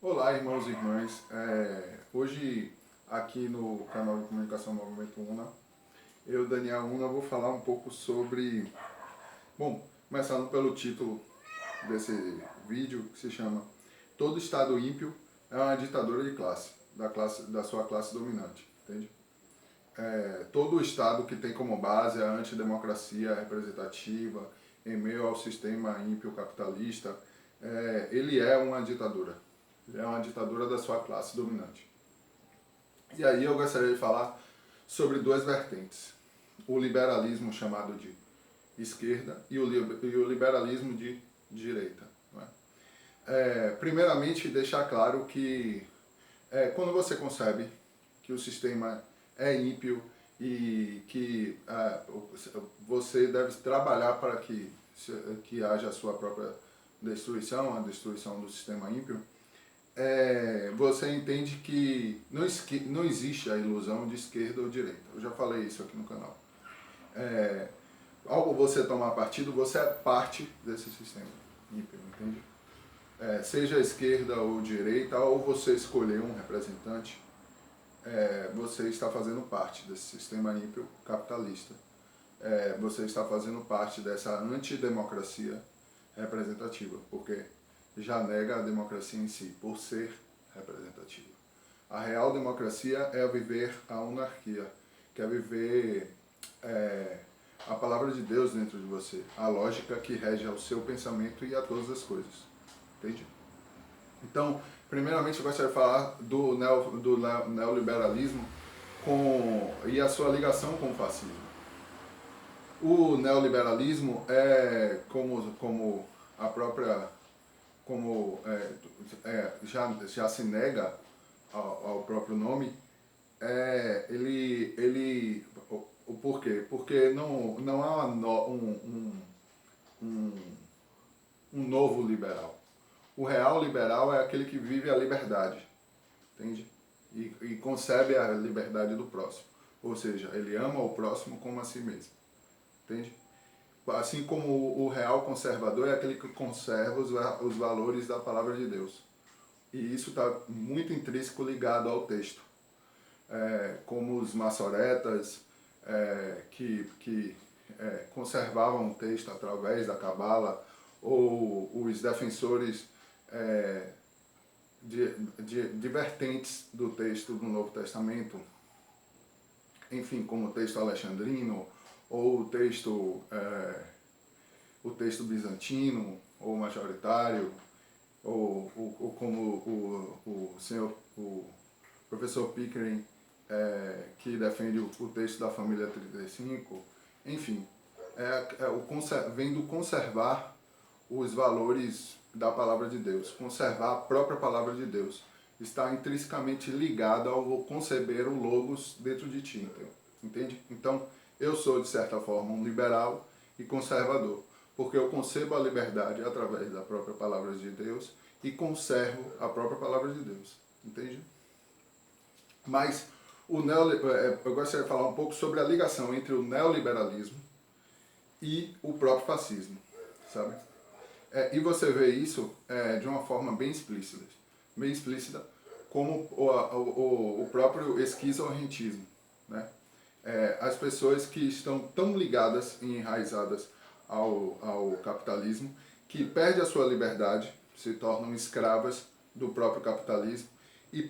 Olá, irmãos e irmãs. Hoje, aqui no canal de comunicação Movimento Una, eu, Daniel Una, vou falar um pouco sobre... Bom, começando pelo título desse vídeo, que se chama Todo Estado Ímpio é uma ditadura de classe, da sua classe dominante, entende? Todo Estado que tem como base a antidemocracia representativa, em meio ao sistema ímpio capitalista, ele é uma ditadura. Ele é uma ditadura da sua classe dominante. E aí eu gostaria de falar sobre duas vertentes. O liberalismo chamado de esquerda e o liberalismo de direita. Não é? Primeiramente, deixar claro que quando você concebe que o sistema é ímpio e que você deve trabalhar para que haja a sua própria destruição, a destruição do sistema ímpio, você entende que não existe a ilusão de esquerda ou direita. Eu já falei isso aqui no canal. Ao você tomar partido, você é parte desse sistema ímpio, entende? Seja esquerda ou direita, ou você escolher um representante, você está fazendo parte desse sistema ímpio capitalista. Você está fazendo parte dessa antidemocracia representativa, porque já nega a democracia em si, por ser representativa. A real democracia é viver a anarquia, que é viver a palavra de Deus dentro de você, a lógica que rege ao seu pensamento e a todas as coisas. Entende? Então, primeiramente eu gostaria de falar do neoliberalismo e a sua ligação com o fascismo. O neoliberalismo é como a própria já se nega ao próprio nome, o porquê? Porque não há um novo liberal. O real liberal é aquele que vive a liberdade, entende? E concebe a liberdade do próximo. Ou seja, ele ama o próximo como a si mesmo, entende? Assim como o real conservador é aquele que conserva os valores da palavra de Deus. E isso está muito intrínseco ligado ao texto. Como os maçoretas, que conservavam o texto através da cabala, ou os defensores de vertentes do texto do Novo Testamento, enfim, como o texto alexandrino, ou o texto bizantino, ou majoritário, ou como o professor Pickering, que defende o texto da família 35, enfim, vem do conservar os valores da palavra de Deus, conservar a própria palavra de Deus. Está intrinsecamente ligado ao conceber o logos dentro de ti, entende? Então, eu sou, de certa forma, um liberal e conservador, porque eu concebo a liberdade através da própria palavra de Deus e conservo a própria palavra de Deus, entende? Mas eu gostaria de falar um pouco sobre a ligação entre o neoliberalismo e o próprio fascismo, sabe? E você vê isso de uma forma bem explícita, como o próprio esquizofrentismo, né? As pessoas que estão tão ligadas e enraizadas ao capitalismo, que perdem a sua liberdade, se tornam escravas do próprio capitalismo e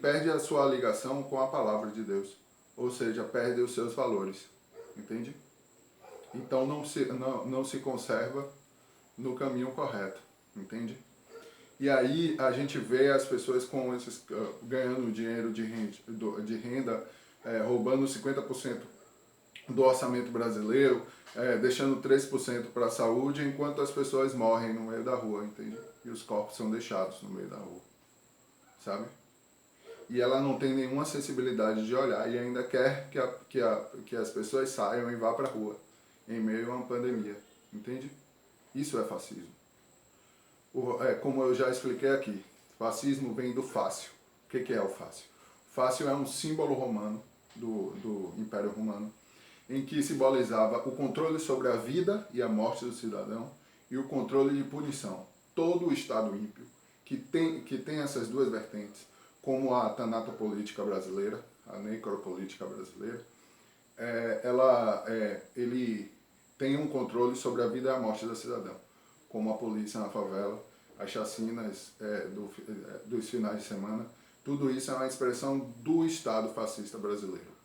perde a sua ligação com a palavra de Deus, ou seja, perde os seus valores, entende? Então não se conserva no caminho correto, entende? E aí a gente vê as pessoas ganhando dinheiro de renda, roubando 50% do orçamento brasileiro, deixando 3% para a saúde, enquanto as pessoas morrem no meio da rua, entende? E os corpos são deixados no meio da rua, sabe? E ela não tem nenhuma sensibilidade de olhar e ainda quer que as pessoas saiam e vá para a rua, em meio a uma pandemia, entende? Isso é fascismo. Como eu já expliquei aqui, fascismo vem do fácio. O que é o fácio? Fácio é um símbolo romano, do Império Romano, em que simbolizava o controle sobre a vida e a morte do cidadão e o controle de punição. Todo o Estado ímpio que tem essas duas vertentes, como a tanatopolítica brasileira, a necropolítica brasileira, ele tem um controle sobre a vida e a morte da cidadão, como a polícia na favela, as chacinas dos finais de semana. Tudo isso é uma expressão do Estado fascista brasileiro.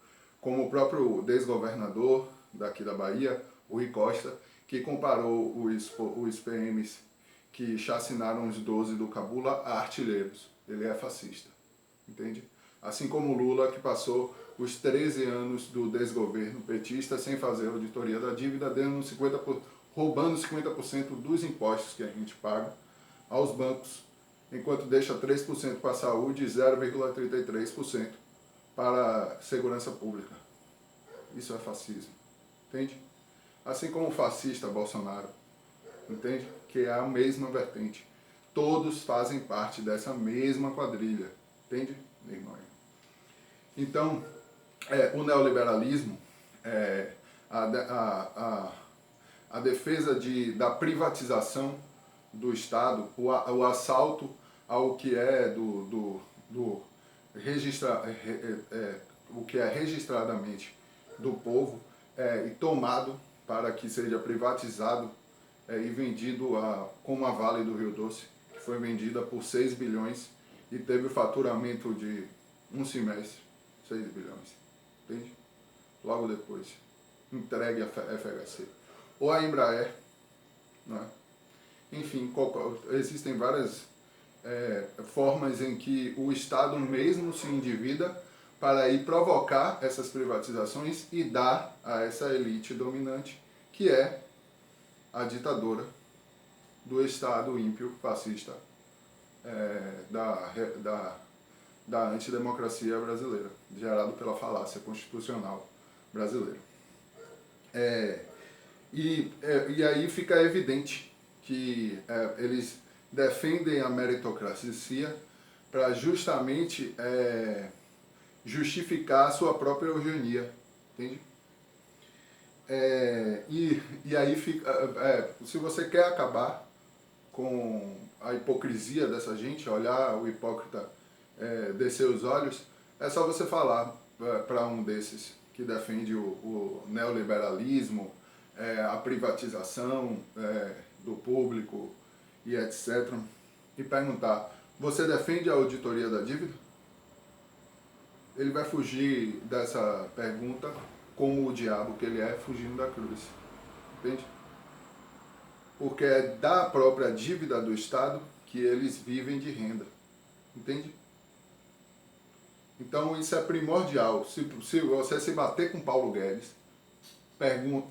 Como o próprio desgovernador daqui da Bahia, o Rui Costa, que comparou os PMs que chacinaram os 12 do Cabula a artilheiros. Ele é fascista, entende? Assim como o Lula, que passou os 13 anos do desgoverno petista sem fazer auditoria da dívida, roubando 50% dos impostos que a gente paga aos bancos, enquanto deixa 3% para a saúde e 0,33% para a segurança pública. Isso é fascismo, entende? Assim como o fascista Bolsonaro, entende? Que é a mesma vertente. Todos fazem parte dessa mesma quadrilha, entende, meu irmão? Então, o neoliberalismo, a defesa da privatização do Estado, o assalto ao que é o que é registradamente do povo e tomado para que seja privatizado e vendido como a Vale do Rio Doce, que foi vendida por 6 bilhões e teve o faturamento de um semestre, 6 bilhões, entende? Logo depois, entregue a FHC. Ou a Embraer, não é? Enfim, existem várias formas em que o Estado mesmo se endivida para ir provocar essas privatizações e dar a essa elite dominante, que é a ditadura do Estado ímpio fascista da antidemocracia brasileira, gerado pela falácia constitucional brasileira. E aí fica evidente que eles defendem a meritocracia para justamente justificar a sua própria eugenia, entende? E aí fica, se você quer acabar com a hipocrisia dessa gente, olhar o hipócrita descer os olhos, é só você falar para um desses que defende o neoliberalismo, a privatização do público e etc. E perguntar, você defende a auditoria da dívida? Ele vai fugir dessa pergunta como o diabo que ele é, fugindo da cruz. Entende? Porque é da própria dívida do Estado que eles vivem de renda. Entende? Então isso é primordial. Se você se bater com Paulo Guedes,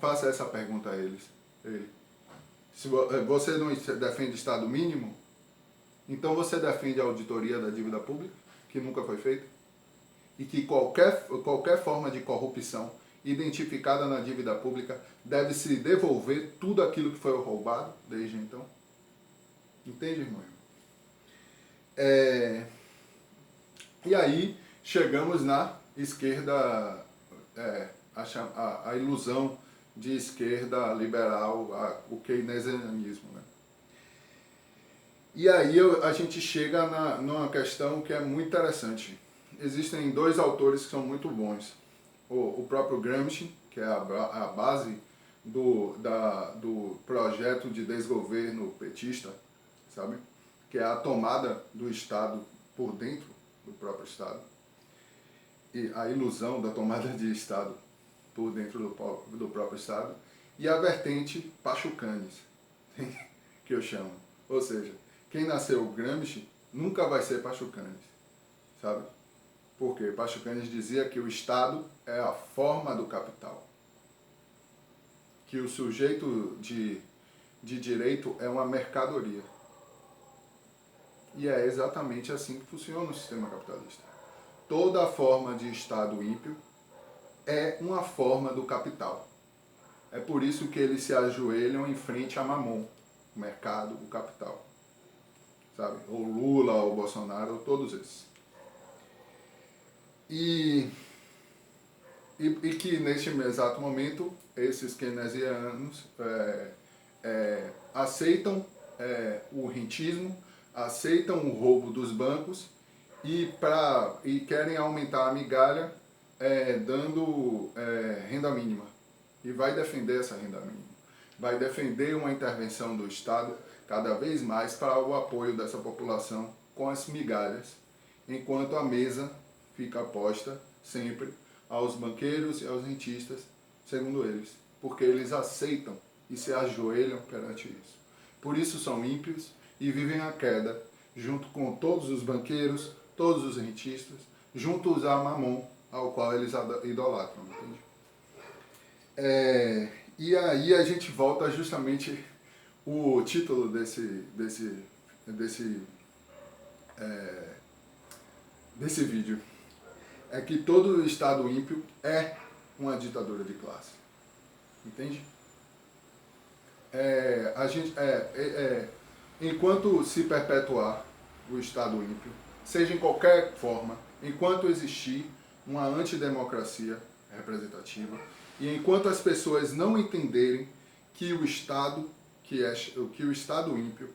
faça essa pergunta a ele. Se você não defende Estado mínimo, então você defende a auditoria da dívida pública, que nunca foi feita, e que qualquer forma de corrupção identificada na dívida pública deve se devolver tudo aquilo que foi roubado desde então. Entende, irmão? E aí chegamos na esquerda, a ilusão de esquerda liberal, o keynesianismo, né? E aí a gente chega numa questão que é muito interessante. Existem dois autores que são muito bons. O próprio Gramsci, que é a base do projeto de desgoverno petista, sabe? Que é a tomada do Estado por dentro do próprio Estado. E a ilusão da tomada de Estado por dentro do próprio Estado. E a vertente Pachucanes, que eu chamo. Ou seja, quem nasceu Gramsci nunca vai ser Pachucanes, sabe? Porque Pachucanes dizia que o Estado é a forma do capital. Que o sujeito de direito é uma mercadoria. E é exatamente assim que funciona o sistema capitalista. Toda forma de Estado ímpio é uma forma do capital. É por isso que eles se ajoelham em frente a Mamon, o mercado, o capital. Sabe? O Lula, o Bolsonaro, todos esses. E que neste exato momento, esses keynesianos aceitam o rentismo, aceitam o roubo dos bancos e querem aumentar a migalha dando renda mínima. E vai defender essa renda mínima. Vai defender uma intervenção do Estado cada vez mais para o apoio dessa população com as migalhas, enquanto a mesa fica posta sempre aos banqueiros e aos rentistas, segundo eles, porque eles aceitam e se ajoelham perante isso. Por isso são ímpios e vivem a queda, junto com todos os banqueiros, todos os rentistas, juntos a Mamon, ao qual eles idolatram, entende? E aí a gente volta justamente o título desse vídeo. É que todo Estado ímpio é uma ditadura de classe. Entende? Enquanto se perpetuar o Estado ímpio, seja em qualquer forma, enquanto existir uma antidemocracia representativa, e enquanto as pessoas não entenderem que o Estado, que o Estado ímpio,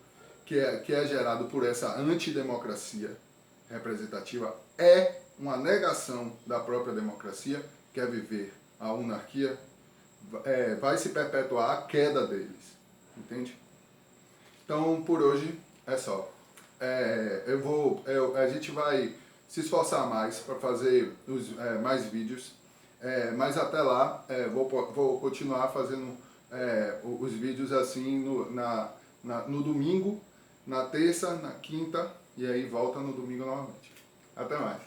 que é gerado por essa antidemocracia representativa, é uma negação da própria democracia, quer viver a anarquia, vai se perpetuar a queda deles, entende? Então, por hoje, é só. A gente vai se esforçar mais para fazer mais vídeos, mas até lá vou continuar fazendo os vídeos assim no domingo, na terça, na quinta, e aí volta no domingo novamente. Até mais.